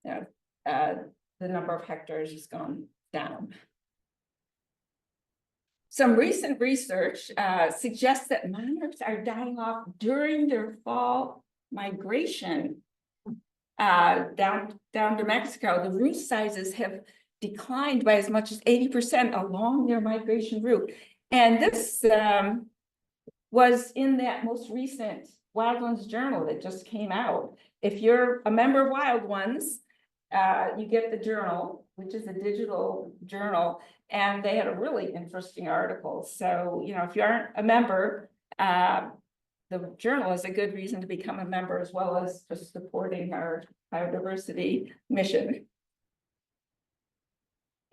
the number of hectares has gone down. Some recent research suggests that monarchs are dying off during their fall migration down to Mexico. The roost sizes have declined by as much as 80% along their migration route. And this was in that most recent Wild Ones journal that just came out. If you're a member of Wild Ones, you get the journal, which is a digital journal, and they had a really interesting article. So, if you aren't a member, the journal is a good reason to become a member, as well as just supporting our biodiversity mission.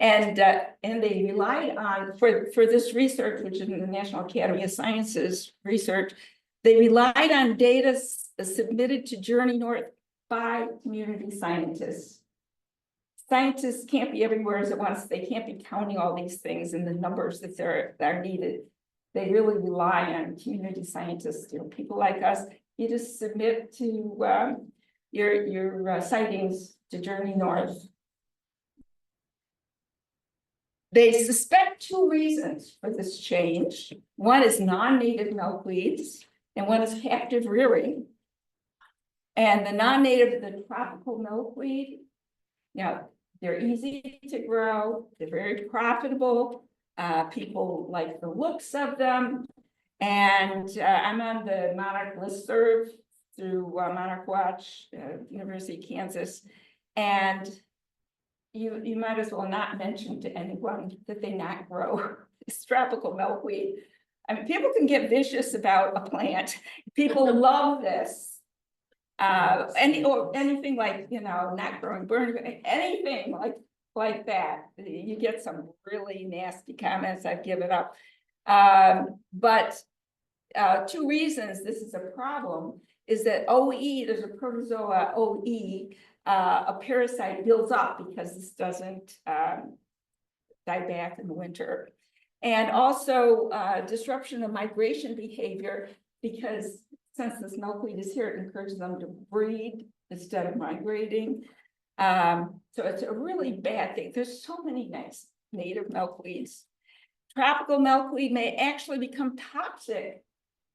And they relied on, for this research, which is in the National Academy of Sciences research, they relied on data submitted to Journey North by community scientists. Scientists can't be everywhere at once. They can't be counting all these things and the numbers that are needed. They really rely on community scientists, people like us. You just submit to your sightings to Journey North. They suspect two reasons for this change. One is non-native milkweeds, and one is captive rearing. And the non-native, the tropical milkweed, they're easy to grow, they're very profitable. People like the looks of them. And I'm on the Monarch listserv through Monarch Watch, University of Kansas. And you might as well not mention to anyone that they not grow this tropical milkweed. I mean, people can get vicious about a plant. People love this. Anything like, not growing, burning, anything like that. You get some really nasty comments. I've given up. But two reasons this is a problem is that OE, there's a protozoa OE, a parasite builds up because this doesn't die back in the winter. And also disruption of migration behavior, because since this milkweed is here, it encourages them to breed instead of migrating. So it's a really bad thing. There's so many nice native milkweeds. Tropical milkweed may actually become toxic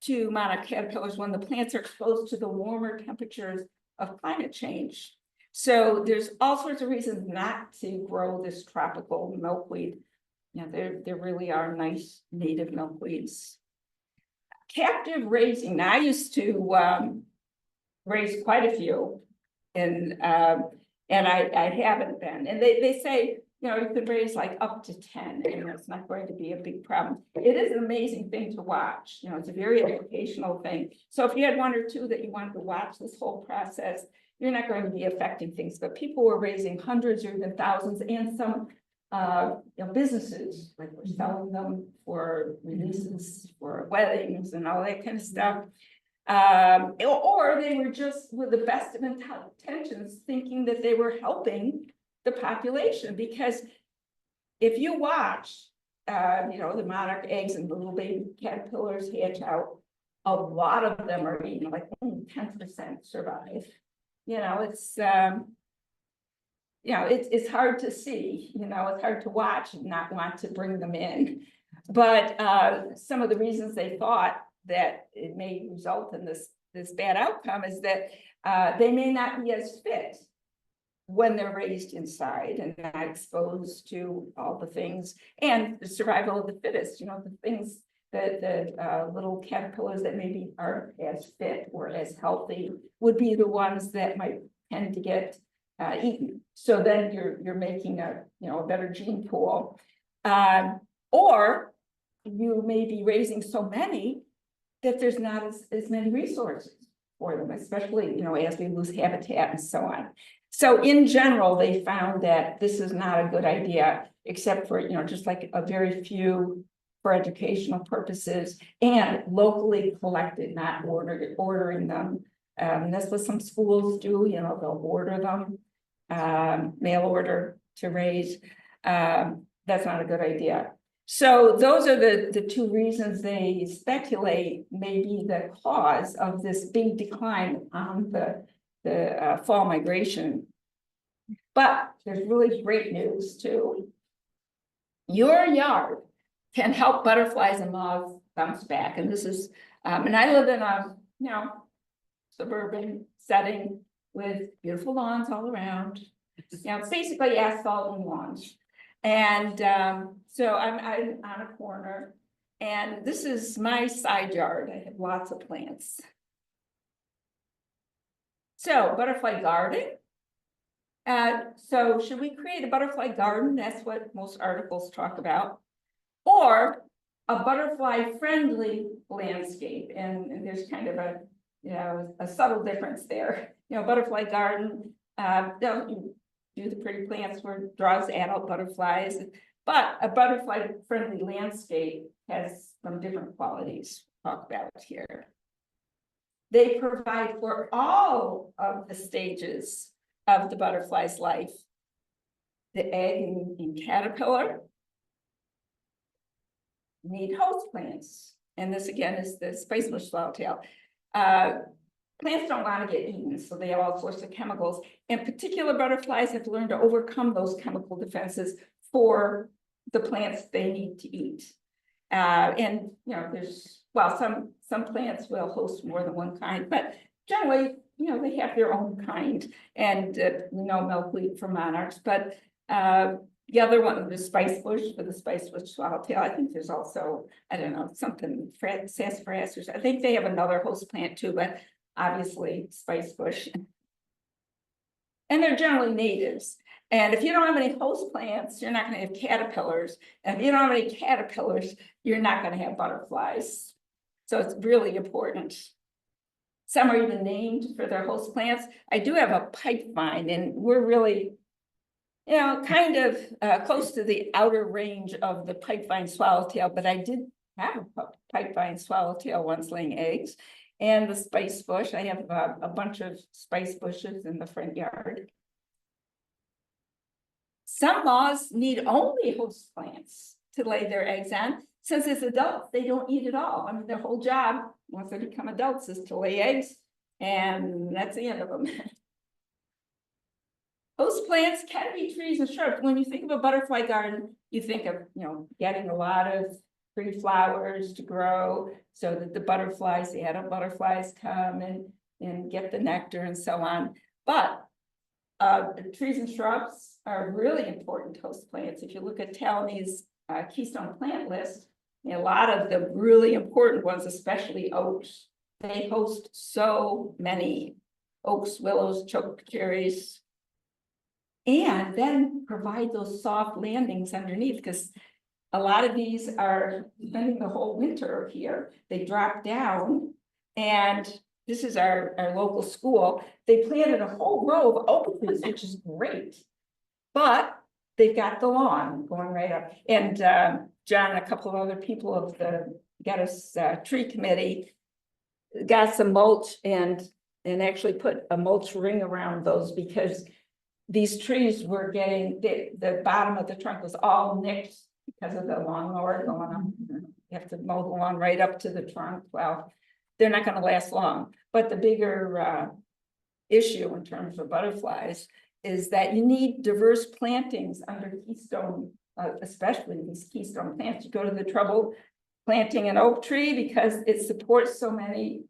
to monarch caterpillars when the plants are exposed to the warmer temperatures of climate change. So there's all sorts of reasons not to grow this tropical milkweed. There really are nice native milkweeds. Captive raising. Now, I used to raise quite a few, and I haven't been. And they say, you could raise like up to 10, and it's not going to be a big problem. It is an amazing thing to watch. It's a very educational thing. So if you had one or two that you wanted to watch this whole process, you're not going to be affecting things. But people were raising hundreds or even thousands, and some businesses, like we're selling them for releases for weddings and all that kind of stuff. Or they were just with the best of intentions thinking that they were helping the population, because if you watch, the monarch eggs and the little baby caterpillars hatch out, a lot of them are eaten, like only 10% survive. It's hard to see, it's hard to watch and not want to bring them in. But some of the reasons they thought that it may result in this bad outcome is that they may not be as fit when they're raised inside and not exposed to all the things, and the survival of the fittest, the things that the little caterpillars that maybe aren't as fit or as healthy would be the ones that might tend to get eaten. So then you're making a better gene pool, or you may be raising so many that there's not as many resources for them, especially as we lose habitat and so on. So in general, they found that this is not a good idea, except for just like a very few for educational purposes and locally collected, not ordering them. That's what some schools do. They'll order them. Mail order to raise. That's not a good idea. So those are the two reasons they speculate may be the cause of this big decline on the fall migration. But there's really great news too. Your yard can help butterflies and moths bounce back. And this is, and I live in a, suburban setting with beautiful lawns all around. It's basically asphalt and lawns. And so I'm on a corner, and this is my side yard. I have lots of plants. So butterfly garden. So should we create a butterfly garden? That's what most articles talk about. Or a butterfly friendly landscape. And there's kind of a, a subtle difference there. Butterfly garden, they'll do the pretty plants where it draws adult butterflies. But a butterfly friendly landscape has some different qualities we'll talk about here. They provide for all of the stages of the butterfly's life. The egg and caterpillar need host plants. And this again is the spicebush swallowtail. Plants don't want to get eaten, so they have all sorts of chemicals. And particular butterflies have learned to overcome those chemical defenses for the plants they need to eat. And there's, well, some plants will host more than one kind, but generally, they have their own kind. And milkweed for monarchs, but the other one, the spicebush for the spicebush swallowtail. I think there's also, I don't know, something sassafras, or I think they have another host plant too, but obviously spicebush. And they're generally natives. And if you don't have any host plants, you're not going to have caterpillars. And if you don't have any caterpillars, you're not going to have butterflies. So it's really important. Some are even named for their host plants. I do have a pipevine, and we're really, kind of close to the outer range of the pipevine swallowtail, but I did have a pipevine swallowtail once laying eggs. And the spicebush, I have a bunch of spice bushes in the front yard. Some moths need only host plants to lay their eggs on. Since as adults, they don't eat at all. I mean, their whole job, once they become adults, is to lay eggs, and that's the end of them. Host plants can be trees and shrubs. When you think of a butterfly garden, you think of, getting a lot of pretty flowers to grow so that the butterflies, the adult butterflies come and get the nectar and so on. But trees and shrubs are really important host plants. If you look at Talony's keystone plant list, a lot of the really important ones, especially oaks, they host so many oaks, willows, choke cherries, and then provide those soft landings underneath, because a lot of these are spending the whole winter here. They drop down, and this is our local school. They planted a whole row of oak trees, which is great, but they've got the lawn going right up. And John and a couple of other people of the Geddes tree committee got some mulch and actually put a mulch ring around those, because these trees were getting, the bottom of the trunk was all nicked because of the lawnmower going on. You have to mow the lawn right up to the trunk. Well, they're not going to last long. But the bigger issue in terms of butterflies is that you need diverse plantings under keystone, especially these keystone plants. You go to the trouble planting an oak tree because it supports so many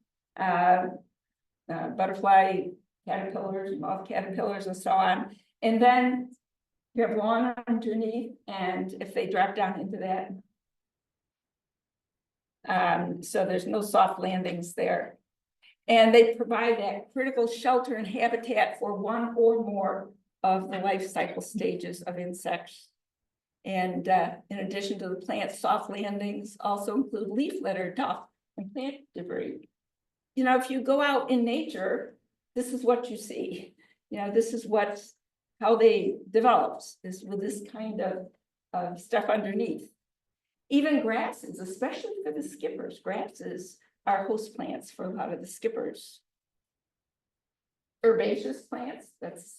butterfly caterpillars, moth caterpillars, and so on. And then you have lawn underneath, and if they drop down into that, so there's no soft landings there. And they provide that critical shelter and habitat for one or more of the life cycle stages of insects. And in addition to the plant, soft landings also include leaf litter, duff, and plant debris. If you go out in nature, this is what you see. This is how they developed, is with this kind of stuff underneath. Even grasses, especially for the skippers, grasses are host plants for a lot of the skippers. Herbaceous plants, that's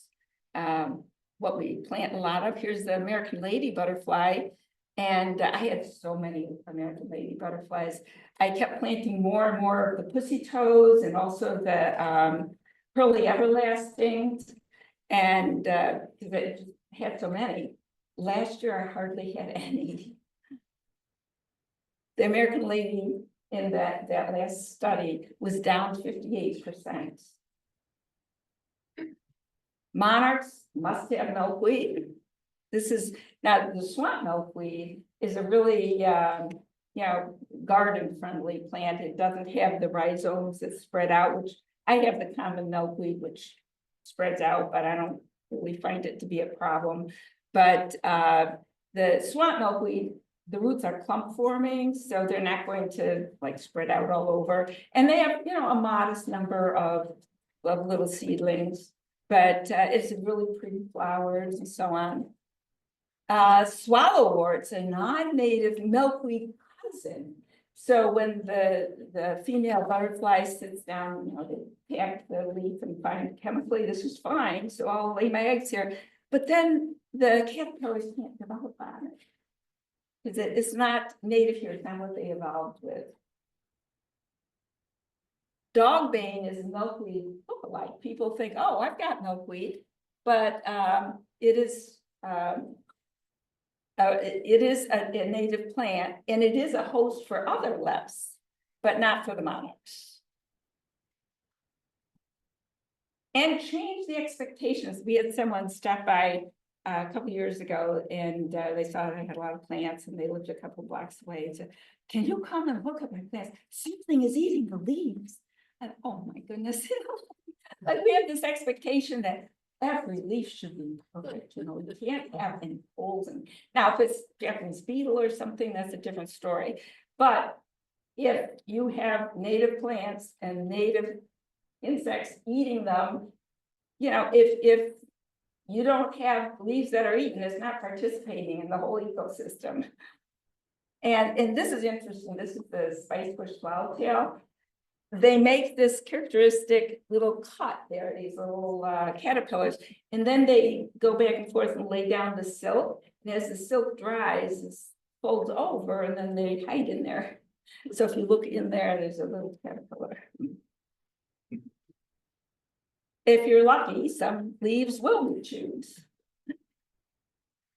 what we plant a lot of. Here's the American lady butterfly. And I had so many American lady butterflies. I kept planting more and more of the pussy toads, and also the pearly everlastings. And because I just had so many. Last year, I hardly had any. The American lady in that last study was down 58%. Monarchs must have milkweed. This is, now the swamp milkweed is a really, garden friendly plant. It doesn't have the rhizomes that spread out, which I have the common milkweed, which spreads out, but I don't really find it to be a problem. But the swamp milkweed, the roots are clump forming, so they're not going to like spread out all over. And they have, a modest number of little seedlings, but it's really pretty flowers and so on. Swallowwort's a non-native milkweed cousin. So when the female butterfly sits down, they pack the leaf and find chemically this is fine, so I'll lay my eggs here. But then the caterpillars can't develop on it because it's not native here. It's not what they evolved with. Dogbane is milkweed lookalike. People think, oh, I've got milkweed, but it is a native plant, and it is a host for other leps, but not for the monarchs. And change the expectations. We had someone stop by a couple years ago, and they saw that I had a lot of plants, and they lived a couple blocks away and said, can you come and look at my plants? Something is eating the leaves. And oh my goodness, like we have this expectation that every leaf should be perfect, you can't have any holes. And now if it's Japanese beetle or something, that's a different story. But if you have native plants and native insects eating them, if you don't have leaves that are eaten, it's not participating in the whole ecosystem. And this is interesting. This is the spicebush swallowtail. They make this characteristic little cut there, these little caterpillars, and then they go back and forth and lay down the silk. And as the silk dries, it folds over, and then they hide in there. So if you look in there, there's a little caterpillar. If you're lucky, some leaves will be chewed.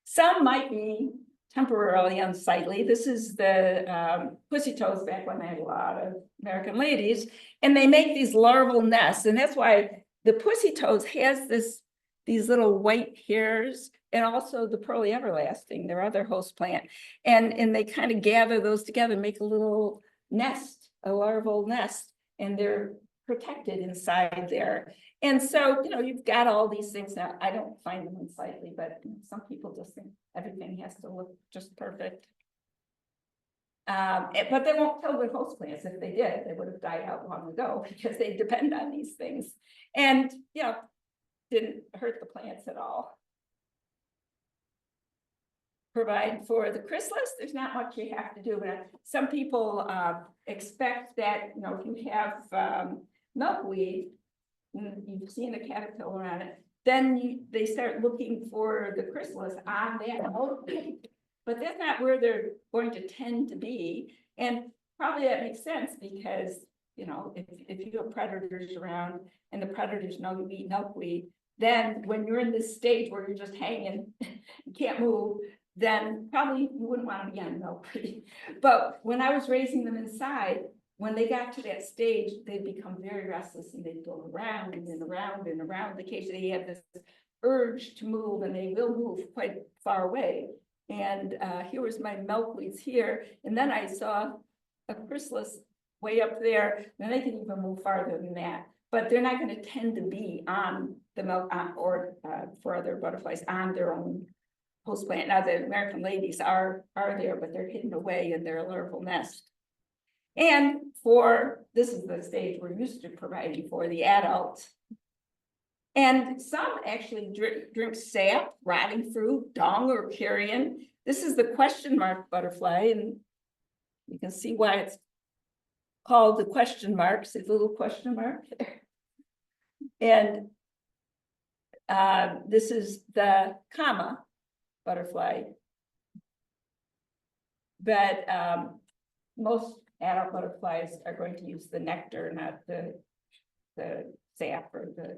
Some might be temporarily unsightly. This is the pussy toads back when I had a lot of American ladies, and they make these larval nests, and that's why the pussy toads has these little white hairs, and also the pearly everlasting, their other host plant, and they kind of gather those together, make a little nest, a larval nest, and they're protected inside there. And so, you've got all these things now. I don't find them unsightly, but some people just think everything has to look just perfect. But they won't kill their host plants. If they did, they would have died out long ago because they depend on these things. And, didn't hurt the plants at all. Provide for the chrysalis, there's not much you have to do. But some people expect that, if you have milkweed, you've seen a caterpillar on it, then they start looking for the chrysalis on that milkweed. But that's not where they're going to tend to be. And probably that makes sense because, if you have predators around and the predators know you eat milkweed, then when you're in this stage where you're just hanging, you can't move, then probably you wouldn't want to be on milkweed. But when I was raising them inside, when they got to that stage, they'd become very restless and they'd go around and around and around the cage. They have this urge to move, and they will move quite far away. And here was my milkweeds here. And then I saw a chrysalis way up there. Then they can even move farther than that. But they're not going to tend to be on the milk or for other butterflies on their own host plant. Now the American ladies are there, but they're hidden away in their larval nest. And this is the stage we're used to providing for the adult. And some actually drink sap, rotting fruit, dung, or carrion. This is the question mark butterfly, and you can see why it's called the question mark. See the little question mark there. And this is the comma butterfly. But most adult butterflies are going to use the nectar, not the sap or the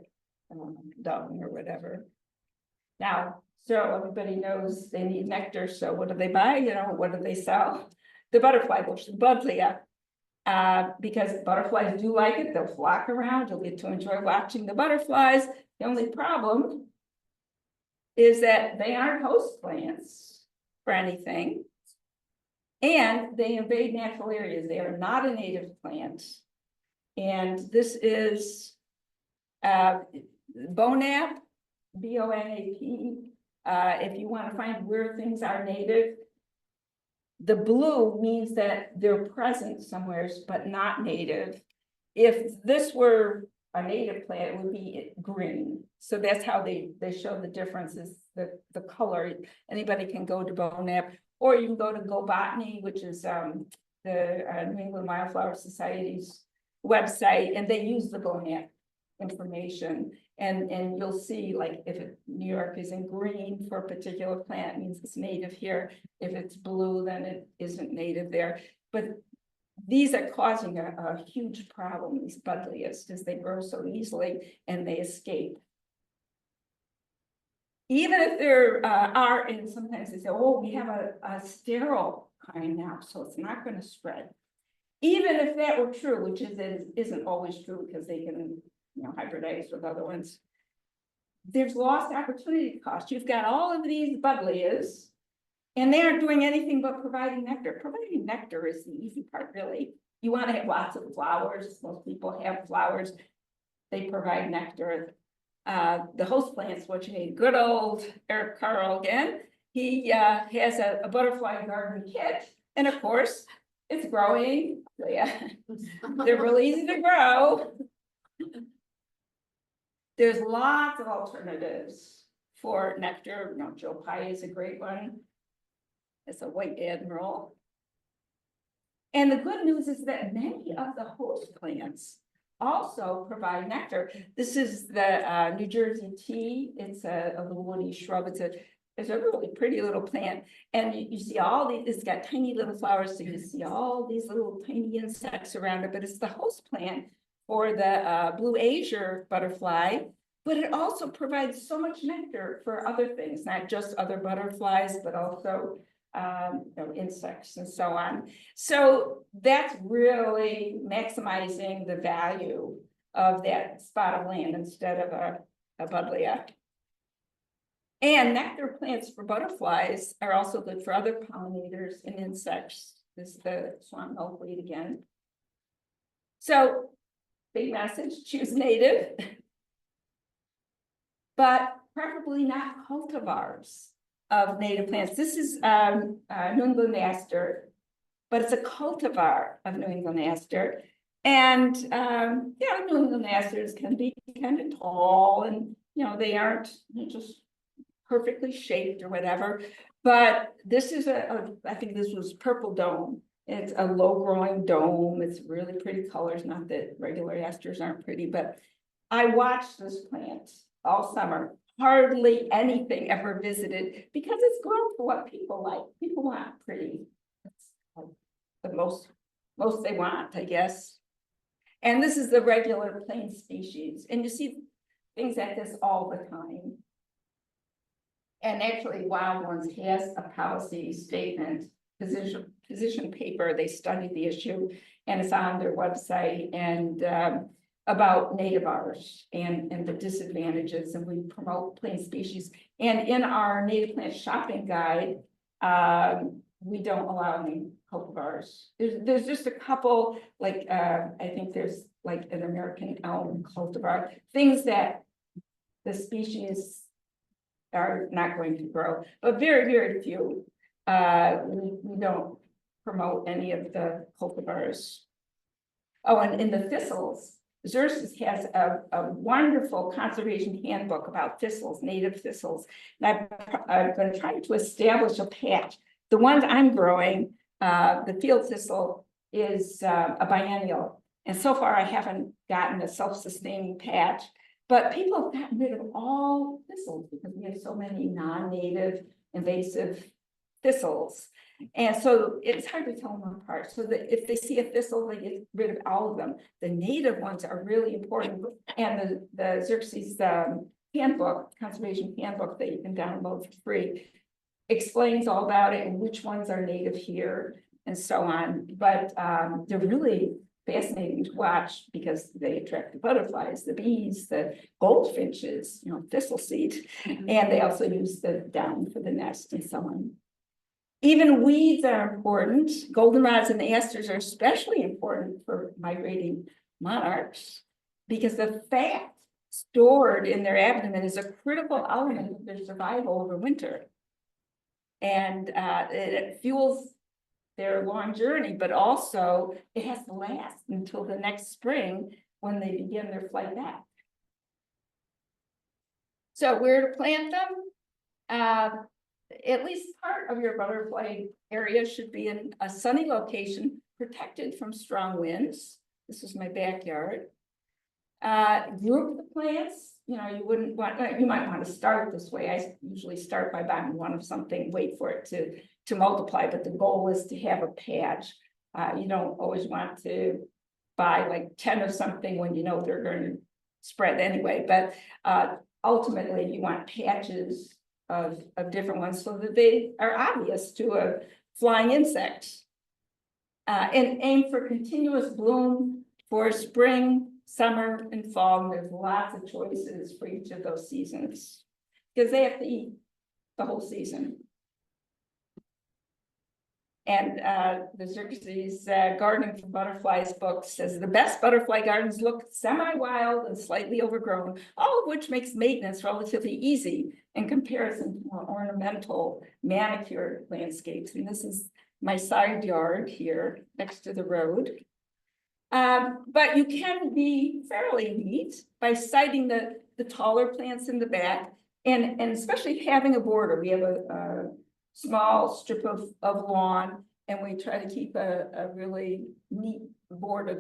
dung or whatever. Now, so everybody knows they need nectar, so what do they buy? You know, what do they sell? The butterfly bush, the buddleia. Because butterflies do like it, they'll flock around, you'll get to enjoy watching the butterflies. The only problem is that they aren't host plants for anything. And they invade natural areas. They are not a native plant. And this is BONAP, B-O-N-A-P. If you want to find where things are native, the blue means that they're present somewhere, but not native. If this were a native plant, it would be green. So that's how they show the differences, the color. Anybody can go to BONAP, or you can go to Go Botany, which is the New England Wildflower Society's website, and they use the BONAP information. And you'll see, like, if New York is in green for a particular plant, it means it's native here. If it's blue, then it isn't native there. But these are causing a huge problem, these buddleias, because they grow so easily and they escape. Even if there are, and sometimes they say, oh, we have a sterile kind now, so it's not going to spread. Even if that were true, which isn't always true, because they can, you know, hybridize with other ones, there's lost opportunity cost. You've got all of these buddleias, and they aren't doing anything but providing nectar. Providing nectar is the easy part, really. You want to have lots of flowers. Most people have flowers. They provide nectar. The host plants, which need good old Eric Carl again. He has a butterfly garden kit, and of course, it's growing. So yeah, they're really easy to grow. There's lots of alternatives for nectar. You know, Joe Pye is a great one. It's a white admiral. And the good news is that many of the host plants also provide nectar. This is the New Jersey tea. It's a little woody shrub. It's a really pretty little plant. And you see all these, it's got tiny little flowers. So you see all these little tiny insects around it, but it's the host plant for the blue azure butterfly. But it also provides so much nectar for other things, not just other butterflies, but also you know, insects and so on. So that's really maximizing the value of that spot of land instead of a buddleia. And nectar plants for butterflies are also good for other pollinators and insects. This is the swan milkweed again. So big message, choose native, but preferably not cultivars of native plants. This is New England aster, but it's a cultivar of New England aster. And yeah, New England asters can be kind of tall, and you know, they aren't just perfectly shaped or whatever. But this is I think this was purple dome. It's a low growing dome. It's really pretty colors, not that regular asters aren't pretty, but I watched this plant all summer. Hardly anything ever visited because it's grown for what people like. People want pretty. That's like the most they want, I guess. And this is the regular plain species. And you see things like this all the time. And actually, Wild Ones has a policy statement, position paper. They studied the issue, and it's on their website, and about nativars and the disadvantages, and we promote plain species. And in our native plant shopping guide, we don't allow any cultivars. There's just a couple, like I think there's like an American elm cultivar, things that the species are not going to grow, but very, very few. We don't promote any of the cultivars. Oh, and in the thistles, Xerxes has a wonderful conservation handbook about thistles, native thistles. And I've been trying to establish a patch. The ones I'm growing, the field thistle is a biennial. And so far I haven't gotten a self-sustaining patch, but people have gotten rid of all thistles because we have so many non-native invasive thistles. And so it's hard to tell them apart. So that if they see a thistle, they get rid of all of them. The native ones are really important. And the Xerxes handbook, conservation handbook that you can download for free, explains all about it and which ones are native here and so on. But they're really fascinating to watch because they attract the butterflies, the bees, the goldfinches, thistle seed, and they also use the down for the nest and so on. Even weeds are important. Goldenrods and asters are especially important for migrating monarchs because the fat stored in their abdomen is a critical element of their survival over winter. And it fuels their long journey, but also it has to last until the next spring when they begin their flight back. So where to plant them? At least part of your butterfly area should be in a sunny location, protected from strong winds. This is my backyard. Group the plants. You might want to start this way. I usually start by buying one of something, wait for it to multiply, but the goal is to have a patch. You don't always want to buy like 10 of something when you know they're going to spread anyway, but ultimately you want patches of different ones so that they are obvious to a flying insect. And aim for continuous bloom for spring, summer, and fall. And there's lots of choices for each of those seasons because they have to eat the whole season. And the Xerxes Gardening for Butterflies book says the best butterfly gardens look semi-wild and slightly overgrown, all of which makes maintenance relatively easy in comparison to more ornamental, manicured landscapes. And this is my side yard here next to the road. But you can be fairly neat by siting the taller plants in the back and especially having a border. We have a small strip of lawn, and we try to keep a really neat border,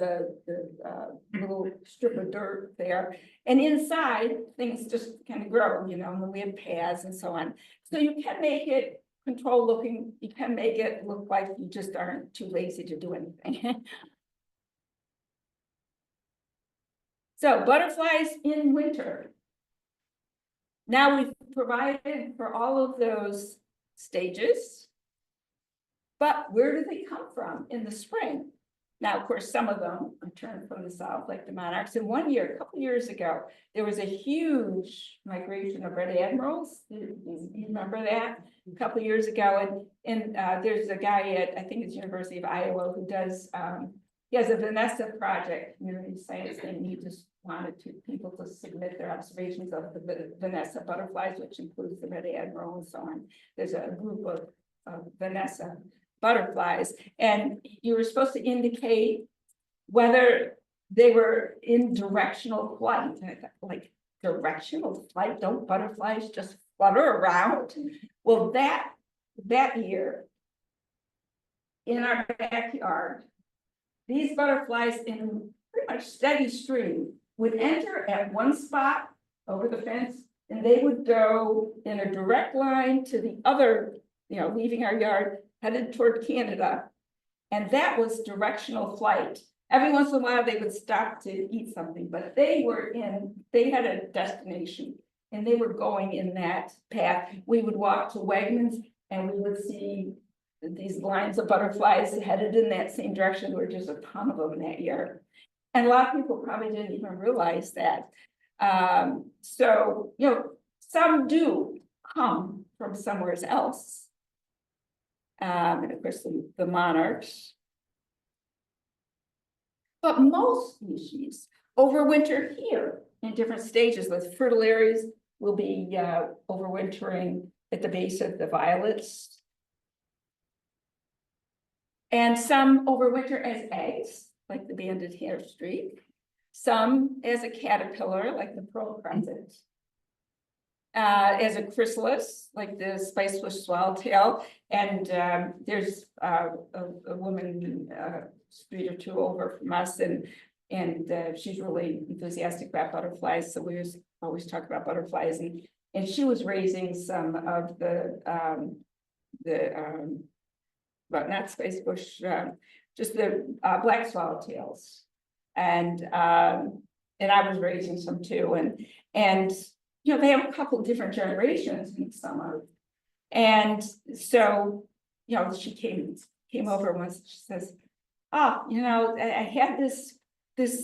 the little strip of dirt there. And inside, things just kind of grow, and we have paths and so on. So you can make it control looking, you can make it look like you just aren't too lazy to do anything. So butterflies in winter. Now we've provided for all of those stages, but where do they come from in the spring? Now, of course, some of them return from the south, like the monarchs. And one year, a couple years ago, there was a huge migration of red admirals. You remember that? A couple years ago, and there's a guy at, I think it's University of Iowa, who does, he has a Vanessa project, community science thing, and he just wanted people to submit their observations of the Vanessa butterflies, which includes the red admiral and so on. There's a group of Vanessa butterflies, and you were supposed to indicate whether they were in directional flight. And I thought, like, directional flight? Don't butterflies just flutter around? Well, that year in our backyard, these butterflies in pretty much steady stream would enter at one spot over the fence, and they would go in a direct line to the other, leaving our yard, headed toward Canada. And that was directional flight. Every once in a while, they would stop to eat something, but they had a destination, and they were going in that path. We would walk to Wegmans, and we would see these lines of butterflies headed in that same direction. There were just a ton of them that year. And a lot of people probably didn't even realize that. So, some do come from somewhere else. And of course, the monarchs. But most species overwinter here in different stages. The fritillaries will be overwintering at the base of the violets. And some overwinter as eggs, like the banded hair streak. Some as a caterpillar, like the pearl crescent. As a chrysalis, like the spicebush swallowtail. And there's a woman street or two over from us, and she's really enthusiastic about butterflies. So we always talk about butterflies, and she was raising some of the but not space bush, just the black swallowtails. And I was raising some too, and you know, they have a couple different generations in summer. And so, you know, she came over once, she says, oh, you know, I had this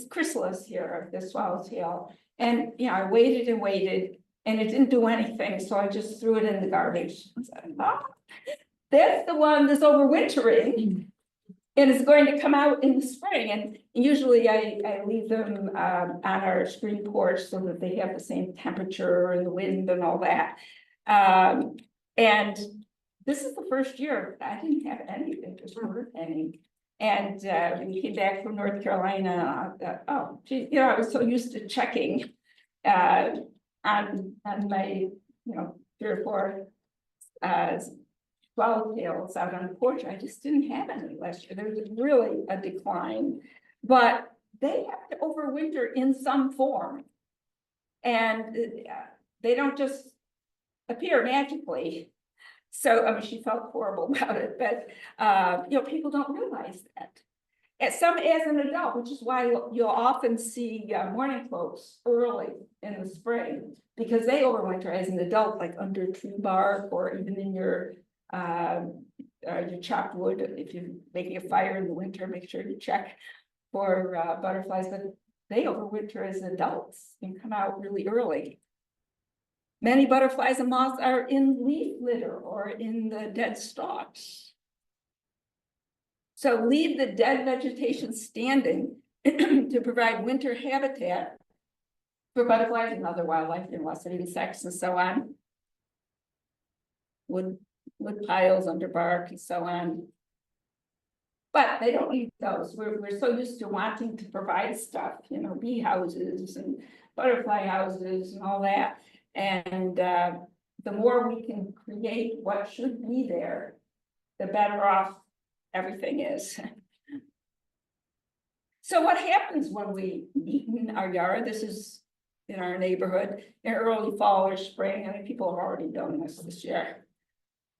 chrysalis here of this swallowtail, and you know, I waited and waited, and it didn't do anything, so I just threw it in the garbage. I said, oh, that's the one that's overwintering, and it's going to come out in the spring. And usually I leave them on our screen porch so that they have the same temperature and the wind and all that. And this is the first year I didn't have anything, just weren't any. And when we came back from North Carolina, I thought, oh, gee, you know, I was so used to checking on my, you know, 3 or 4 swallowtails out on the porch. I just didn't have any last year. There was really a decline, but they have to overwinter in some form, and they don't just appear magically. So, I mean, she felt horrible about it, but, you know, people don't realize that. And some as an adult, which is why you'll often see morning cloaks early in the spring, because they overwinter as an adult, like under tree bark, or even in your chopped wood. If you're making a fire in the winter, make sure you check for butterflies, but they overwinter as adults and come out really early. Many butterflies and moths are in leaf litter or in the dead stalks. So leave the dead vegetation standing to provide winter habitat for butterflies and other wildlife, and lots of insects and so on. Wood piles under bark and so on. But they don't need those. We're so used to wanting to provide stuff, you know, bee houses and butterfly houses and all that. And the more we can create what should be there, the better off everything is. So what happens when we neaten our yard? This is in our neighborhood in early fall or spring. I mean, people have already done this year.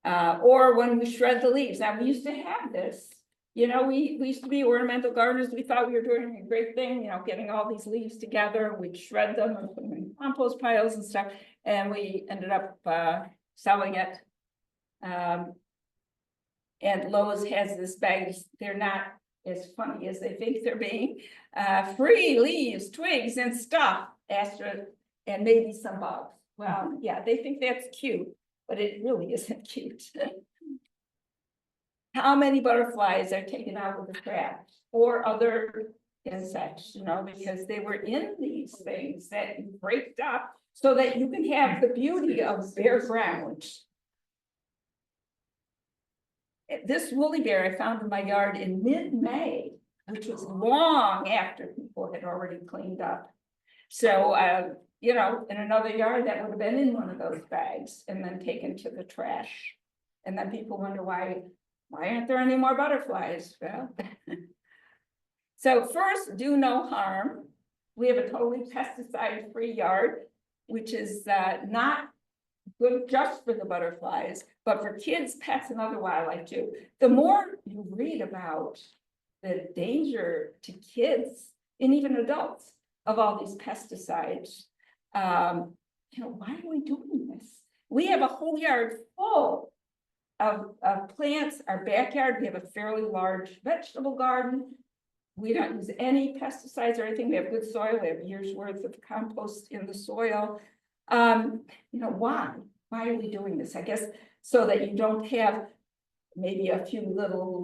Or when we shred the leaves. Now, we used to have this. You know, we used to be ornamental gardeners. We thought we were doing a great thing, you know, getting all these leaves together. We'd shred them and put them in compost piles and stuff. And we ended up selling it. And Lowe's has this bag. They're not as funny as they think they're being. Free leaves, twigs, and stuff, and maybe some bugs. Well, yeah, they think that's cute, but it really isn't cute. How many butterflies are taken out with the trash, or other insects, you know, because they were in these things that you break up so that you can have the beauty of bare ground. This woolly bear I found in my yard in mid-May, which was long after people had already cleaned up. So, you know, in another yard that would have been in one of those bags and then taken to the trash. And then people wonder why aren't there any more butterflies? Well, so first, do no harm. We have a totally pesticide-free yard, which is not good just for the butterflies, but for kids, pets, and other wildlife too. The more you read about the danger to kids and even adults of all these pesticides, you know, why are we doing this? We have a whole yard full of plants. Our backyard, we have a fairly large vegetable garden. We don't use any pesticides or anything. We have good soil. We have years worth of compost in the soil. You know, why are we doing this? I guess so that you don't have maybe a few little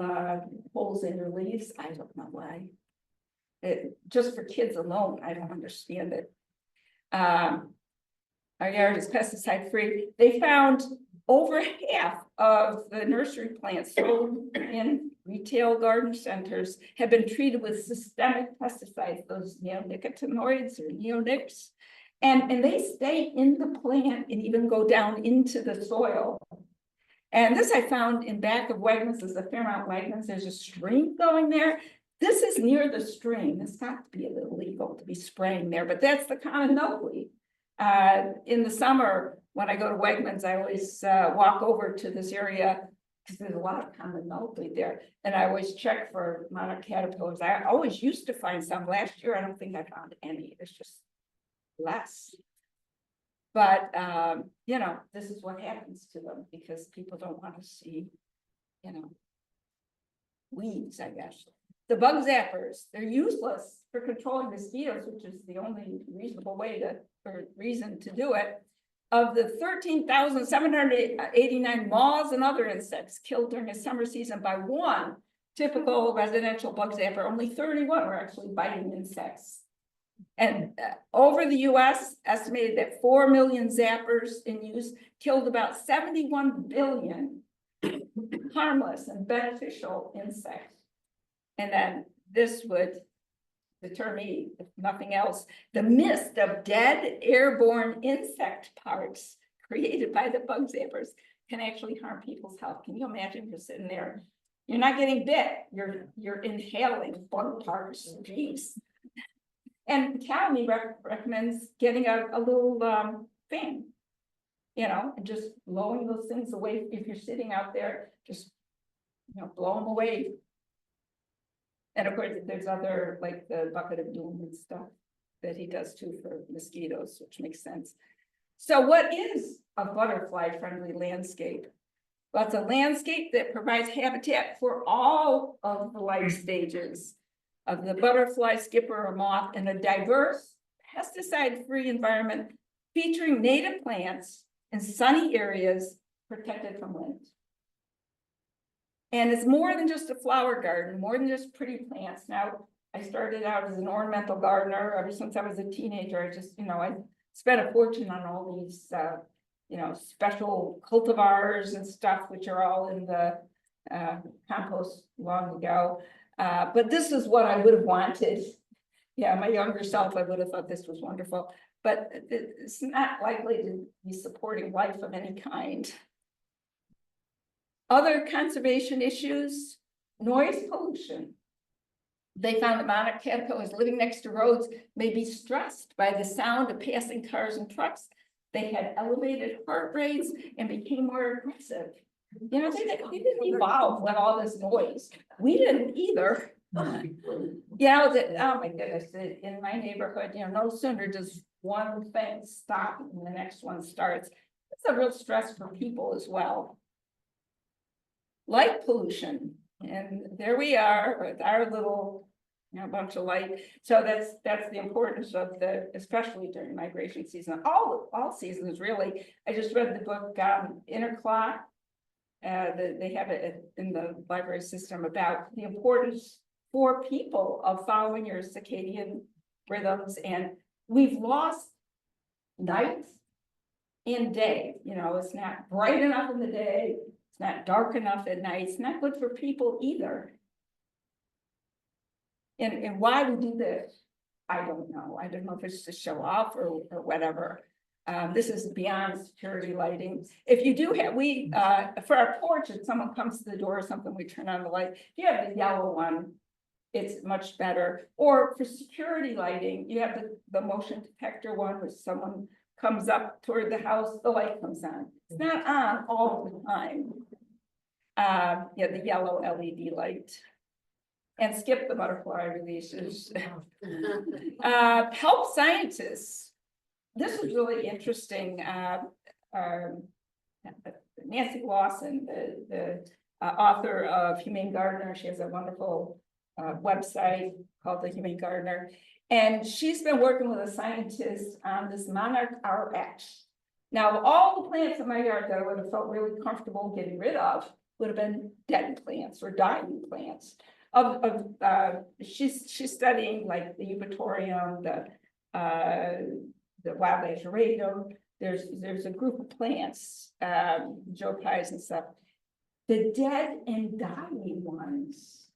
holes in your leaves. I don't know why. Just for kids alone, I don't understand it. Our yard is pesticide free. They found over half of the nursery plants sold in retail garden centers have been treated with systemic pesticides, those neonicotinoids or neonics, and they stay in the plant and even go down into the soil. And this I found in back of Wegmans. There's a Fairmount Wegmans. There's a stream going there. This is near the stream. It's got to be a little illegal to be spraying there, but that's the common milkweed. In the summer, when I go to Wegmans, I always walk over to this area because there's a lot of common milkweed there. And I always check for monarch caterpillars. I always used to find some. Last year, I don't think I found any. It's just less. But, you know, this is what happens to them because people don't want to see, you know, weeds, I guess. The bug zappers, they're useless for controlling mosquitoes, which is the only reasonable way to, or reason to do it. Of the 13,789 moths and other insects killed during the summer season by one typical residential bug zapper, only 31 were actually biting insects. And over the US, estimated that 4 million zappers in use killed about 71 billion harmless and beneficial insects. And then this would deter me, if nothing else, the mist of dead airborne insect parts created by the bug zappers can actually harm people's health. Can you imagine you're sitting there, you're not getting bit, you're inhaling bug parts, geez. And Academy recommends getting a little fan, you know, and just blowing those things away. If you're sitting out there, just, you know, blow them away. And of course, there's other, like the bucket of doom and stuff that he does too for mosquitoes, which makes sense. So what is a butterfly-friendly landscape? Well, it's a landscape that provides habitat for all of the life stages of the butterfly, skipper, or moth in a diverse, pesticide-free environment featuring native plants in sunny areas protected from wind. And it's more than just a flower garden, more than just pretty plants. Now, I started out as an ornamental gardener ever since I was a teenager. I just, you know, I spent a fortune on all these, you know, special cultivars and stuff, which are all in the compost long ago. But this is what I would have wanted. Yeah, my younger self, I would have thought this was wonderful, but it's not likely to be supporting life of any kind. Other conservation issues, noise pollution. They found that monarch caterpillars living next to roads may be stressed by the sound of passing cars and trucks. They had elevated heart rates and became more aggressive. You know, they didn't evolve with all this noise. We didn't either. You know, oh my goodness, in my neighborhood, you know, no sooner does one thing stop and the next one starts. It's a real stress for people as well. Light pollution, and there we are with our little, you know, bunch of light. So that's the importance of the, especially during migration season, all seasons really. I just read the book Inner Clock. They have it in the library system about the importance for people of following your circadian rhythms, and we've lost night and day. You know, it's not bright enough in the day. It's not dark enough at night. It's not good for people either. And why we do this, I don't know. I don't know if it's to show off or whatever. This is beyond security lighting. If you do have, for our porch, if someone comes to the door or something, we turn on the light. If you have the yellow one, it's much better. Or for security lighting, you have the motion detector one, where someone comes up toward the house, the light comes on. It's not on all the time. Yeah, the yellow LED light. And skip the butterfly releases. Help scientists. This is really interesting. Nancy Lawson, the author of Humane Gardener, she has a wonderful website called The Humane Gardener. And she's been working with a scientist on this Monarch RX. Now, all the plants in my yard that I would have felt really comfortable getting rid of would have been dead plants or dying plants. She's studying like the eupatorium, the wild azuratum. There's a group of plants, Joe Pies and stuff. The dead and dying ones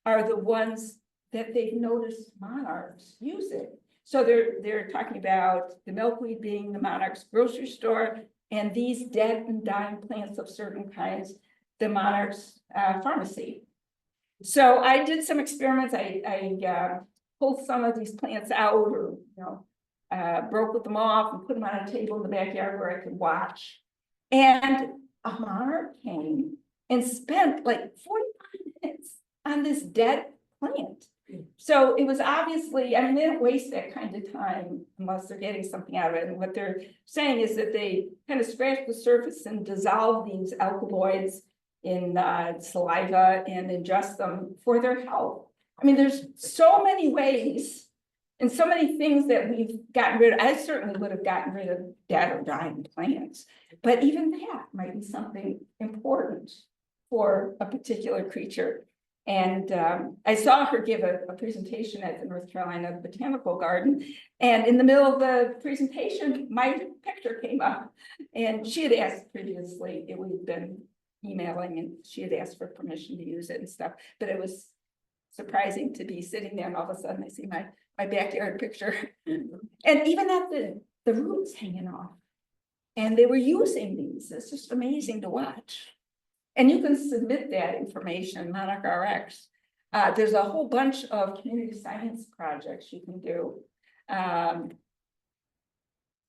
are the ones that they've noticed monarchs using. So they're talking about the milkweed being the monarch's grocery store, and these dead and dying plants of certain kinds, the monarch's pharmacy. So I did some experiments. I pulled some of these plants out, or broke them off and put them on a table in the backyard where I could watch. And a monarch came and spent like 45 minutes on this dead plant. So it was obviously, I mean, they don't waste that kind of time unless they're getting something out of it. And what they're saying is that they kind of scratch the surface and dissolve these alkaloids in saliva and ingest them for their health. I mean, there's so many ways and so many things that we've gotten rid of. I certainly would have gotten rid of dead or dying plants, but even that might be something important for a particular creature. And I saw her give a presentation at the North Carolina Botanical Garden. And in the middle of the presentation, my picture came up. And she had asked previously, we'd been emailing, and she had asked for permission to use it and stuff. But it was surprising to be sitting there, and all of a sudden I see my backyard picture. And even at the roots hanging off. And they were using these. It's just amazing to watch. And you can submit that information, Monarch RX. There's a whole bunch of community science projects you can do.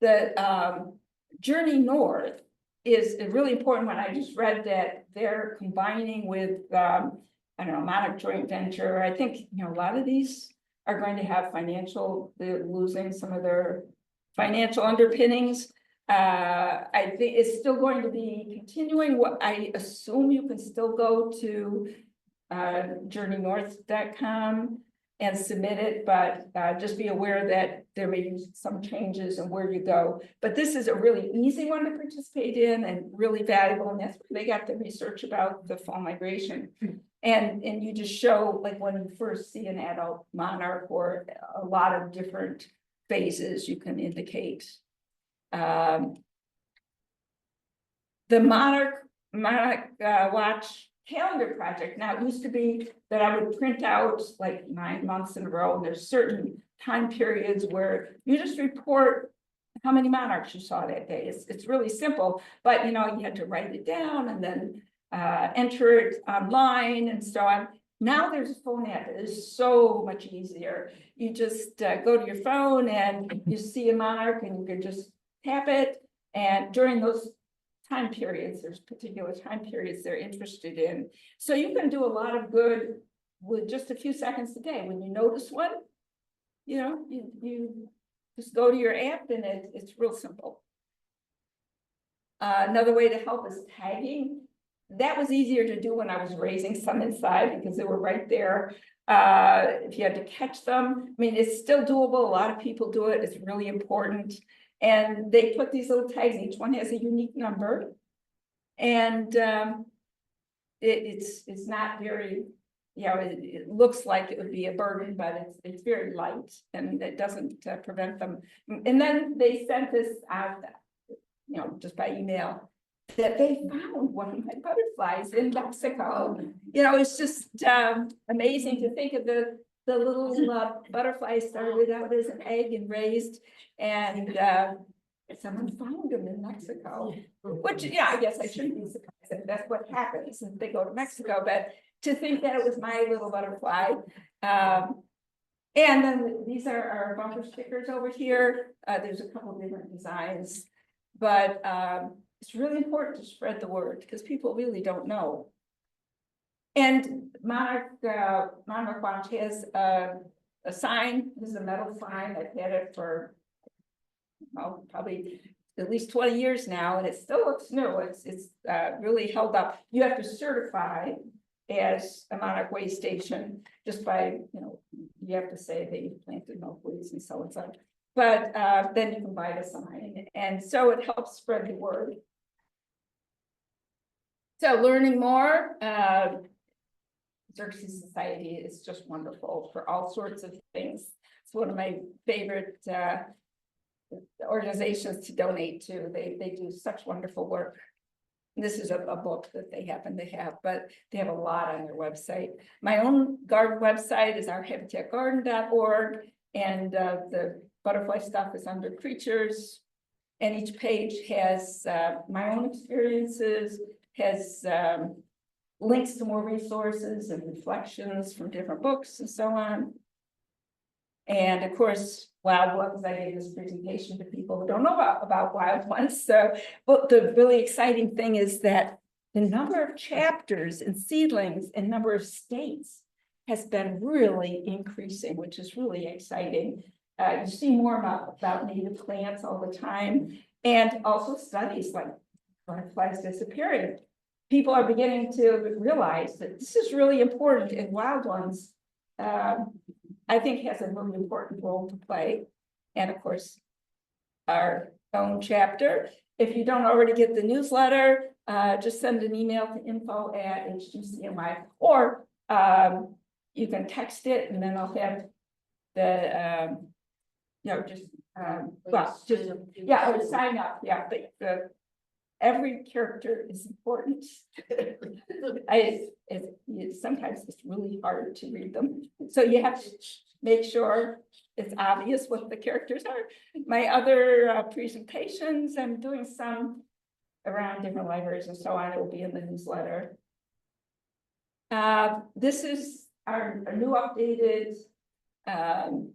The Journey North is a really important one. I just read that they're combining with, I don't know, Monarch joint venture. I think, you know, a lot of these are going to have they're losing some of their financial underpinnings. I think it's still going to be continuing. What I assume you can still go to journeynorth.com and submit it, but just be aware that there may be some changes in where you go. But this is a really easy one to participate in and really valuable. And that's where they got the research about the fall migration. And you just show, like, when you first see an adult monarch or a lot of different phases, you can indicate. The Monarch Watch calendar project. Now, it used to be that I would print out like 9 months in a row, and there's certain time periods where you just report how many monarchs you saw that day. It's really simple, but you know, you had to write it down and then enter it online and so on. Now there's a phone app. It is so much easier. You just go to your phone and you see a monarch and you can just tap it. And during those time periods, there's particular time periods they're interested in. So you can do a lot of good with just a few seconds a day. When you notice one, you know, you just go to your app and it's real simple. Another way to help is tagging. That was easier to do when I was raising some inside because they were right there. If you had to catch them, I mean, it's still doable. A lot of people do it. It's really important. And they put these little tags, each one has a unique number. And it's not very, you know, it looks like it would be a burden, but it's very light and it doesn't prevent them. And then they sent this out, you know, just by email, that they found one of my butterflies in Mexico. You know, it's just amazing to think of the little butterfly started out as an egg and raised, and someone found them in Mexico, which, yeah, I guess I shouldn't be surprised if that's what happens if they go to Mexico, but to think that it was my little butterfly. And then these are our bumper stickers over here. There's a couple different designs, but it's really important to spread the word because people really don't know. And Monarch Watch has a sign. This is a metal sign. I've had it for, well, probably at least 20 years now, and it still looks new. It's really held up. You have to certify as a Monarch Way station just by, you know, you have to say that you've planted milkweeds and so and so. But then you can buy the sign, and so it helps spread the word. So learning more, Xerxes Society is just wonderful for all sorts of things. It's one of my favorite organizations to donate to. They do such wonderful work. And this is a book that they happen to have, but they have a lot on their website. My own garden website is ourhabitatgarden.org, and the butterfly stuff is under creatures. And each page has my own experiences, has links to more resources and reflections from different books and so on. And of course, Wild Ones, I gave this presentation to people who don't know about Wild Ones. So, but the really exciting thing is that the number of chapters and seedlings and number of states has been really increasing, which is really exciting. You see more about native plants all the time, and also studies like butterflies disappearing. People are beginning to realize that this is really important, and Wild Ones, I think, has a really important role to play. And of course, our own chapter. If you don't already get the newsletter, just send an email to info@HGCNY, or you can text it, and then I'll have the or sign up. Yeah, but every character is important. Sometimes it's really hard to read them, so you have to make sure it's obvious what the characters are. My other presentations, I'm doing some around different libraries and so on. It will be in the newsletter. This is our new updated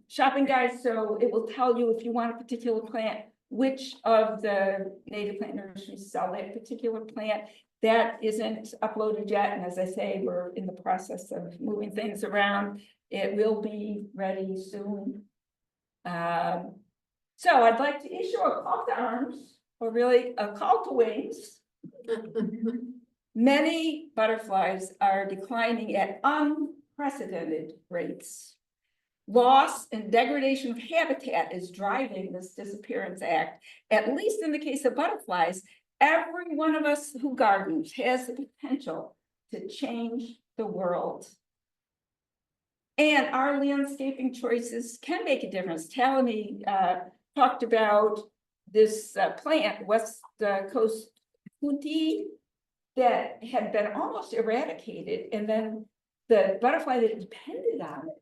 shopping guide. So it will tell you if you want a particular plant, which of the native plant nurseries sell that particular plant. That isn't uploaded yet. And as I say, we're in the process of moving things around. It will be ready soon. So I'd like to issue a call to arms, or really a call to wings. Many butterflies are declining at unprecedented rates. Loss and degradation of habitat is driving this disappearance act. At least in the case of butterflies, every one of us who gardens has the potential to change the world. And our landscaping choices can make a difference. Talani talked about this plant, West Coast Punti, that had been almost eradicated, and then the butterfly that depended on it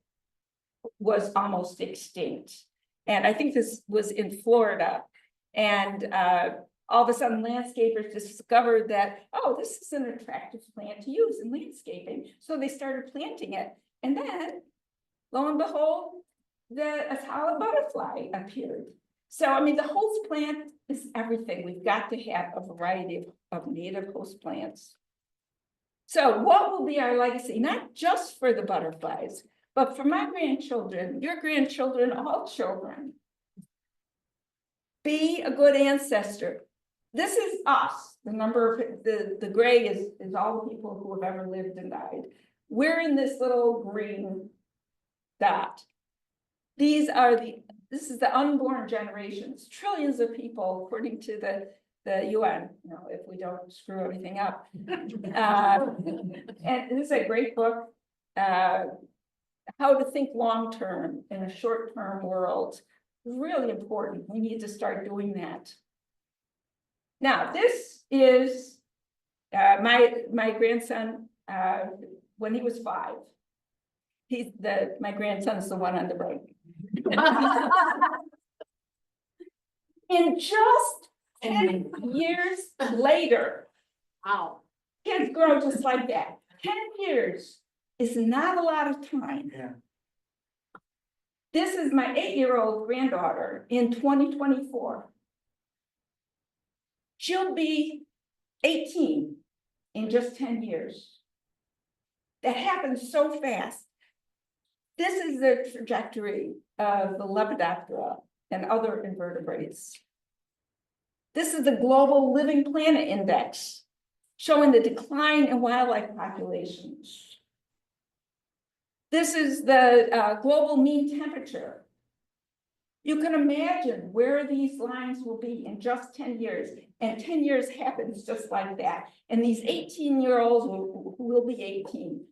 was almost extinct. And I think this was in Florida. And all of a sudden, landscapers discovered that, oh, this is an attractive plant to use in landscaping. So they started planting it. And then, lo and behold, a solid butterfly appeared. So, I mean, the host plant is everything. We've got to have a variety of native host plants. So what will be our legacy, not just for the butterflies, but for my grandchildren, your grandchildren, all children? Be a good ancestor. This is us. The number of the gray is all the people who have ever lived and died. We're in this little green dot. This is the unborn generations, trillions of people, according to the UN, if we don't screw everything up. And this is a great book, How to Think Long-Term in a Short-Term World. Really important. We need to start doing that. Now, this is my grandson when he was 5. My grandson is the one on the right. In just 10 years later, wow, kids grow just like that. 10 years is not a lot of time. Yeah. This is my 8-year-old granddaughter in 2024. She'll be 18 in just 10 years. That happens so fast. This is the trajectory of the Lepidoptera and other invertebrates. This is the Global Living Planet Index, showing the decline in wildlife populations. This is the global mean temperature. You can imagine where these lines will be in just 10 years, and 10 years happens just like that. And these 18-year-olds who will be 18,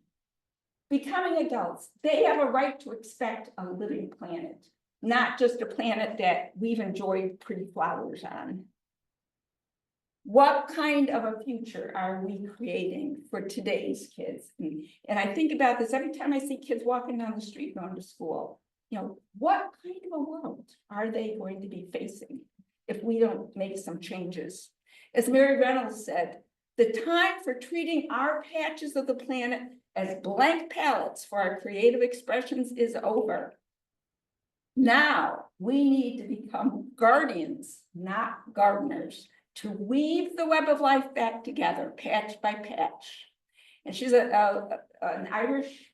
becoming adults, they have a right to expect a living planet, not just a planet that we've enjoyed pretty flowers on. What kind of a future are we creating for today's kids? And I think about this every time I see kids walking down the street going to school. What kind of a world are they going to be facing if we don't make some changes? As Mary Reynolds said, the time for treating our patches of the planet as blank palettes for our creative expressions is over. Now we need to become guardians, not gardeners. to weave the web of life back together, patch by patch. And she's an Irish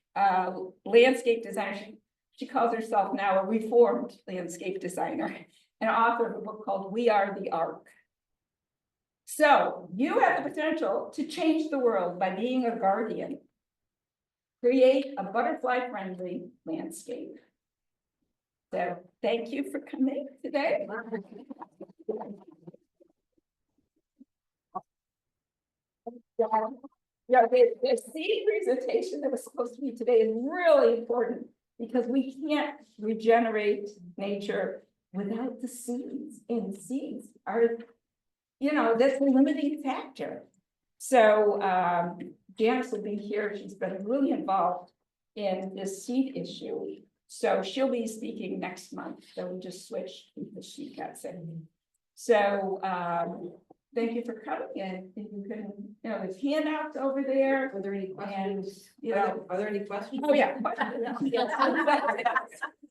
landscape designer. She calls herself now a reformed landscape designer and author of a book called We Are the Ark. So you have the potential to change the world by being a guardian. Create a butterfly-friendly landscape. So thank you for coming today. Yeah, the seed presentation that was supposed to be today is really important because we can't regenerate nature without the seeds, and seeds are, that's the limiting factor. So Janice will be here. She's been really involved in this seed issue. So she'll be speaking next month. So we just switched because she got sick. So thank you for coming in. You can, there's handouts over there. Are there any questions? And, Are there any questions? oh yeah.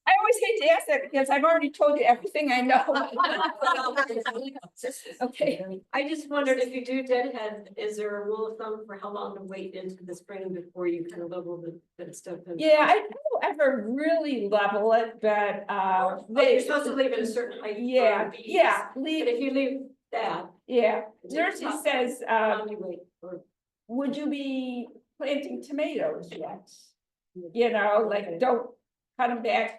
I always hate to ask that because I've already told you everything I know. Okay. I just wondered if you do deadhead, is there a rule of thumb for how long to wait into the spring before you kind of level the stuff? Yeah, I don't ever really level it, but You're supposed to leave it a certain height. yeah, yeah, But leave, if you leave that. yeah. Jersey says, How long do you wait? Or would you be planting tomatoes yet? Like don't cut them back,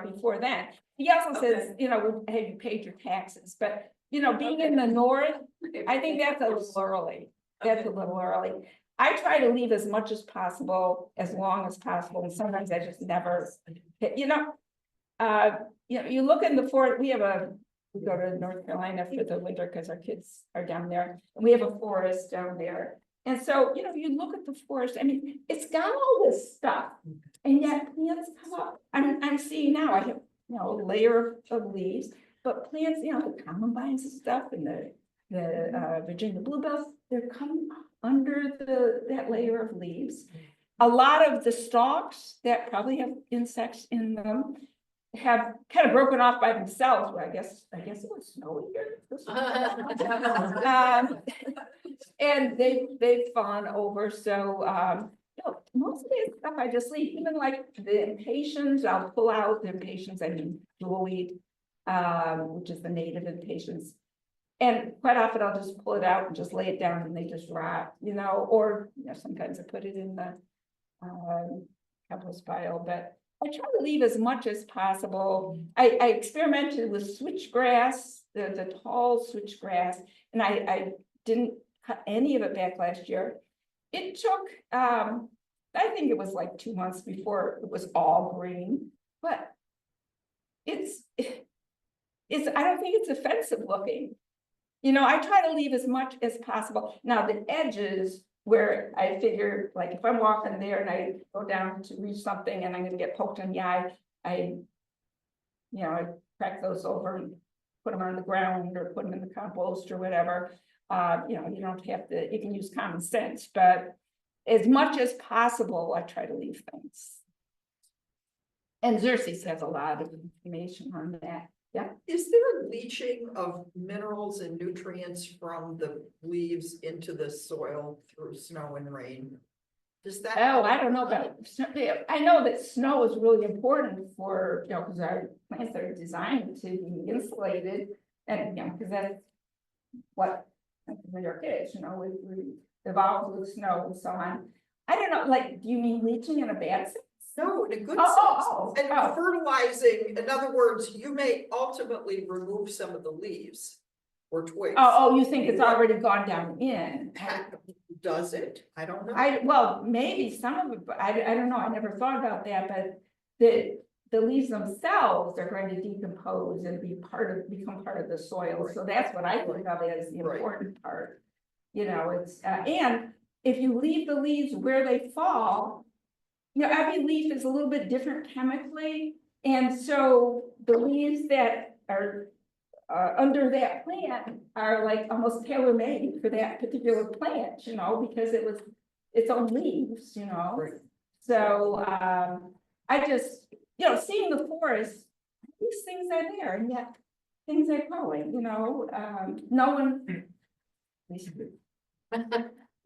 before then. He also says, have you paid your taxes? But, being in the north, I think that's a little early. That's a little early. I try to leave as much as possible, as long as possible, and sometimes I just never, you look in the forest, we go to North Carolina for the winter because our kids are down there, and we have a forest down there. And so, you look at the forest, I mean, it's got all this stuff, and yet plants come up. I'm seeing now, I have, a layer of leaves, but plants, the columbines and stuff, and the Virginia bluebells, they're coming up under that layer of leaves. A lot of the stalks that probably have insects in them have kind of broken off by themselves. Well, I guess it was snowy here. And they've fallen over. So most of the stuff I just leave, even like the impatiens, I'll pull out the impatiens, I mean jewelweed, which is the native impatiens. And quite often I'll just pull it out and just lay it down and they just rot, or sometimes I put it in the compost pile, but I try to leave as much as possible. I experimented with switchgrass, the tall switchgrass, and I didn't cut any of it back last year. It took, I think it was like 2 months before it was all green, but I don't think it's offensive looking. I try to leave as much as possible. Now the edges where I figure, like if I'm walking there and I go down to reach something and I'm gonna get poked in the eye, I crack those over and put them on the ground or put them in the compost or whatever. You don't have to, you can use common sense, but as much as possible, I try to leave things. And Xerxes has a lot of information on that. Yeah. Is there a leaching of minerals and nutrients from the leaves into the soil through snow and rain? Does that? Oh, I don't know about, I know that snow is really important for, because our plants are designed to be insulated and, because that's what New York is, we evolved with snow and so on. I don't know, like, do you mean leaching in a bad sense? No, in a good Oh, sense. And fertilizing, in other words, you may ultimately remove some of the leaves or twigs. Oh, you think it's already gone down in? Does it? I don't know. Well, maybe some of it, but I don't know. I never thought about that, but the leaves themselves are going to decompose and become part of the soil. So that's what I think of as the important part. It's and if you leave the leaves where they fall, every leaf is a little bit different chemically. And so the leaves that are under that plant are like almost tailor-made for that particular plant, because it was its own leaves, Right. So I just, seeing the forest, these things are there, and yet things are growing, no one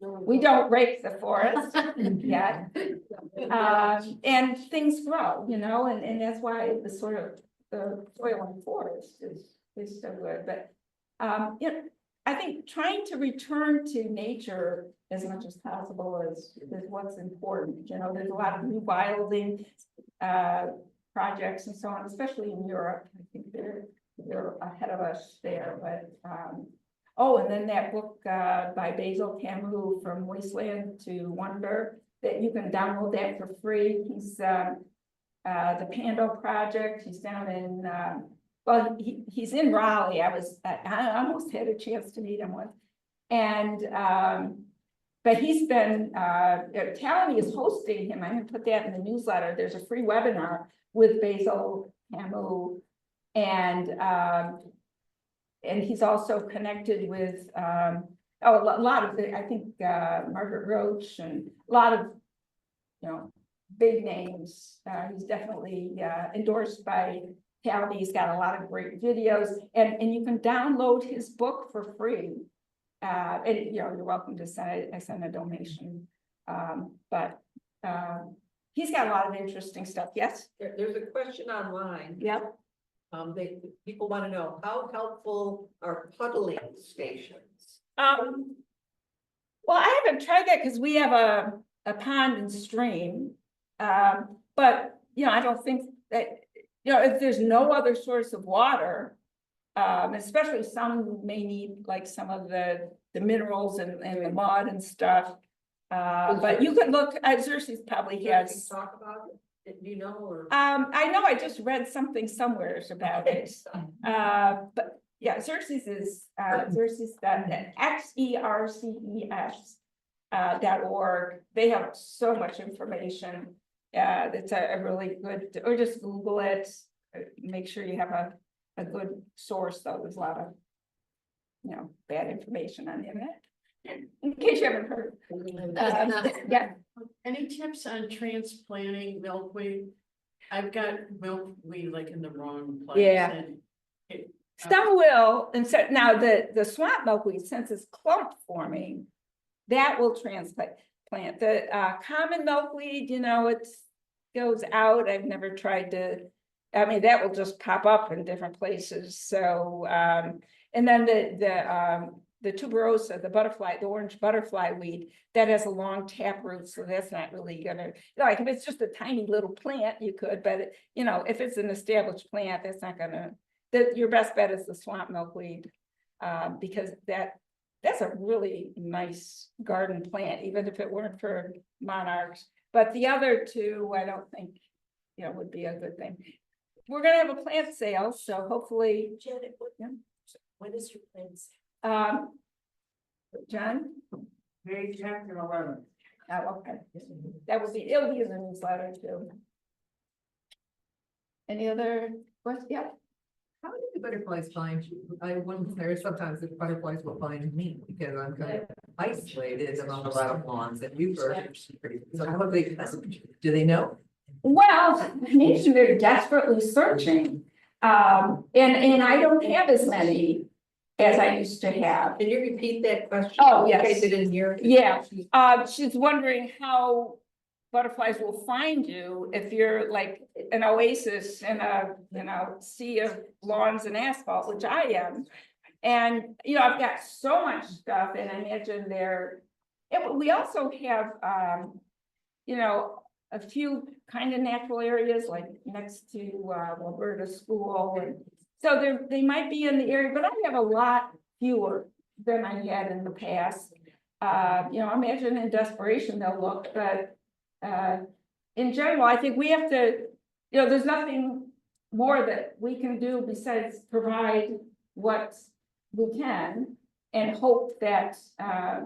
We don't rake the forest yet. And things grow, you know, and that's why the sort of, the soil and forest is so good, but. You know, I think trying to return to nature as much as possible is what's important, you know, there's a lot of rewilding. Projects and so on, especially in Europe, I think they're ahead of us there, but, oh, and then that book, by Basil Camus, From Wasteland to Wonder, that you can download that for free. He's, the Pando Project, he's down in, well, he's in Raleigh. I almost had a chance to meet him once. And, but he's been, Talony is hosting him. I'm gonna put that in the newsletter. There's a free webinar with Basil Camus. And he's also connected with, a lot of, I think, Margaret Roach and a lot of, you know, big names. He's definitely, endorsed by Talony. He's got a lot of great videos, and you can download his book for free. And you know, you're welcome to send a donation. But he's got a lot of interesting stuff. Yes. There's a question online. Yep. People want to know, how helpful are puddling stations? Well, I haven't tried that because we have a pond and stream. But you know, I don't think that, you know, if there's no other source of water, especially some may need like some of the minerals and the mud and stuff. But you could look, Xerxes probably has. Talk about it, do you know, or? I know I just read something somewhere about it. But yeah, Xerxes is, XERCES.org. They have so much information. It's a really good, or just Google it. Make sure you have a good source, though. There's a lot of, you know, bad information on the internet. In case you haven't heard. Yeah. Any tips on transplanting milkweed? I've got milkweed like in the wrong place. Yeah. And Some will, and so now the swamp milkweed, since it's clump forming, that will transplant. The common milkweed, you know, it goes out. I've never tried to. I mean, that will just pop up in different places. So, and then the tuberosa, the butterfly, the orange butterfly weed, that has a long tap root, so that's not really gonna, like, if it's just a tiny little plant, you could, but you know, if it's an established plant, that's not gonna, your best bet is the swamp milkweed, because that's a really nice garden plant, even if it weren't for monarchs. But the other two, I don't think, you know, would be a good thing. We're gonna have a plant sale, so hopefully. Janet, Yeah. what is your plans? John? May 10th and 11th. Oh, okay. It'll be in the newsletter too. Any other questions? Yeah. How do the butterflies find you? I wonder sometimes if butterflies will find me because I'm kind of isolated among a lot of lawns and you birds. So how do they know? Well, maybe they're desperately searching. And I don't have as many as I used to have. Can you repeat that question? Oh, yes. In case I didn't hear it. Yeah, she's wondering how butterflies will find you if you're like an oasis in a, you know, sea of lawns and asphalt, which I am. And, you know, I've got so much stuff, and I imagine we also have, you know, a few kind of natural areas like next to Alberta School. And so they might be in the area, but I have a lot fewer than I had in the past. You know, I imagine in desperation they'll look, but in general, I think we have to, you know, there's nothing more that we can do besides provide what we can and hope that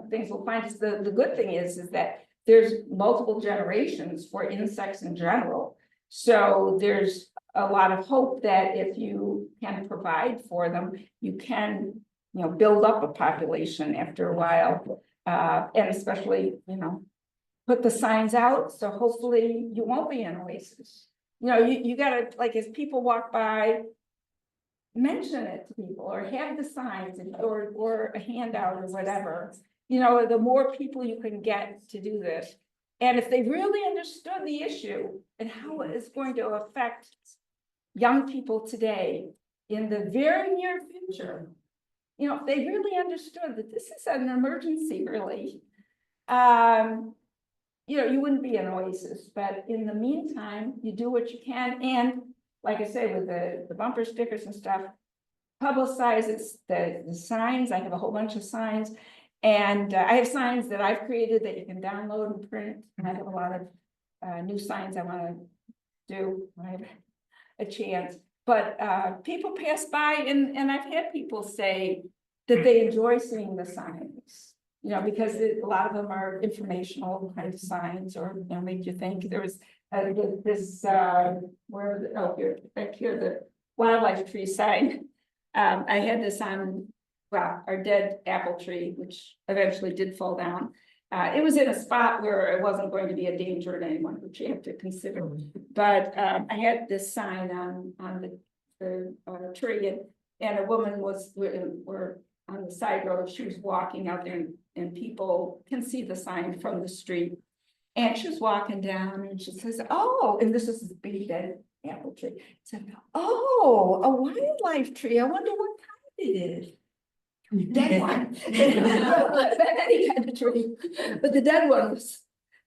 things will find us. The good thing is that there's multiple generations for insects in general. So there's a lot of hope that if you can provide for them, you can, you know, build up a population after a while. And especially, you know, put the signs out, so hopefully you won't be an oasis. You know, you gotta, like, as people walk by, mention it to people or have the signs or a handout or whatever. You know, the more people you can get to do this. And if they really understood the issue and how it is going to affect young people today in the very near future, you know, if they really understood that this is an emergency, really, you know, you wouldn't be an oasis, but in the meantime, you do what you can. And like I say, with the bumper stickers and stuff, publicize it's the signs. I have a whole bunch of signs. And I have signs that I've created that you can download and print. And I have a lot of new signs I want to do when I have a chance. But people pass by and I've had people say that they enjoy seeing the signs, you know, because a lot of them are informational kind of signs or, you know, make you think. There was this, where, oh, here, back here, the wildlife tree sign. I had this on, well, our dead apple tree, which eventually did fall down. It was in a spot where it wasn't going to be a danger to anyone, which you have to consider. But I had this sign on the tree, and a woman were on the side road. She was walking out there, and people can see the sign from the street. And she was walking down, and she says, "Oh," and this is the big dead apple tree. Said, "Oh, a wildlife tree. I wonder what kind it is." Dead one. Any kind of tree, but the dead one was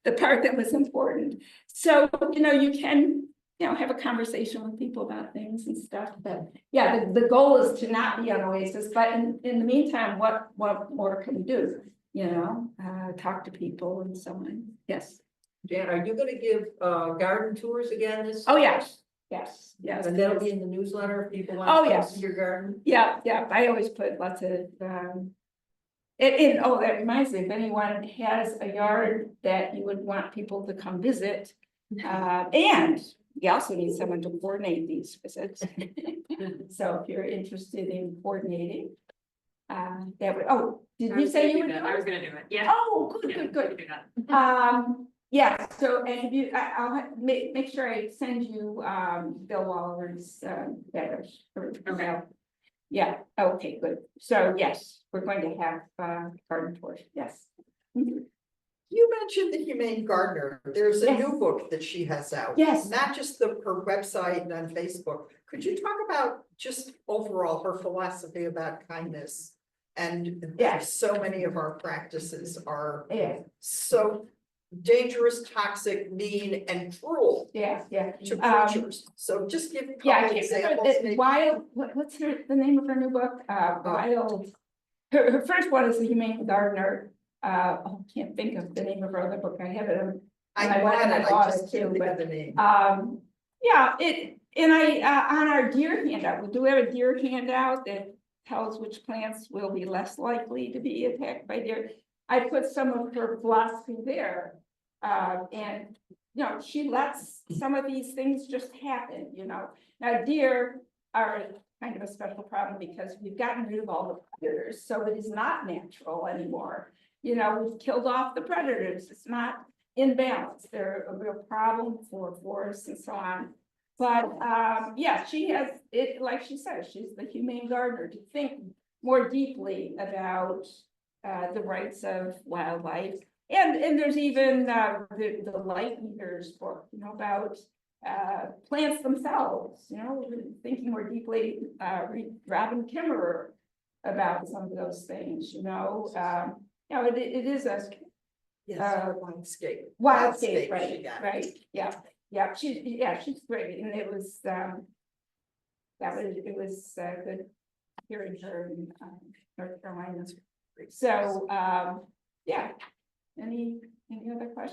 the part that was important. So, you know, you can, you know, have a conversation with people about things and stuff, but yeah, the goal is to not be an oasis, but in the meantime, what more can we do? You know, talk to people and so on. Yes. Jan, are you gonna give garden tours again this? Oh, yes, yes, yes. And that'll be in the newsletter if people want Oh, to yes. see your garden? Yeah, yeah, I always put lots of, oh, that reminds me, if anyone has a yard that you would want people to come visit, and you also need someone to coordinate these visits. So if you're interested in coordinating, that would, oh, did you say you would? I was gonna do it, yeah. Oh, good. Yeah, so, and if you, I'll make sure I send you, Bill Waller's, letters. Okay. Yeah, okay, good. So yes, we're going to have, garden tours, yes. Mhm. You mentioned the Humane Gardener. There's a Yes. new book that she has out. Yes. Not just her website and on Facebook. Could you talk about just overall her philosophy about kindness? And Yes. so many of our practices are Yeah, so dangerous, toxic, mean, and cruel yeah. to Um, creatures. So just give a Yeah, I couple can't remember examples. the maybe. Wild, what's the name of her new book? Wild. Her first one is The Humane Gardener. Oh, can't think of the name of her other book. I have it. I went and I bought it, bought I just it can't too, think of but, the name. Yeah, and on our deer handout, we do have a deer handout that tells which plants will be less likely to be attacked by deer. I put some of her philosophy there. And, you know, she lets some of these things just happen, you know. Now, deer are kind of a special problem because we've gotten rid of all the predators, so it is not natural anymore. You know, we've killed off the predators. It's not in balance. They're a real problem for forests and so on. But yeah, she has it, like she says, she's the humane gardener, to think more deeply about the rights of wildlife. And there's even the light meters book, you know, about plants themselves, you know, thinking more deeply, read Robin Kimmerer about some of those things, you know. You know, it is a Yes, Wildscape. wildscape, she right, got. right, yeah, she's great, and it was good hearing her in North Carolina. So yeah, any other questions?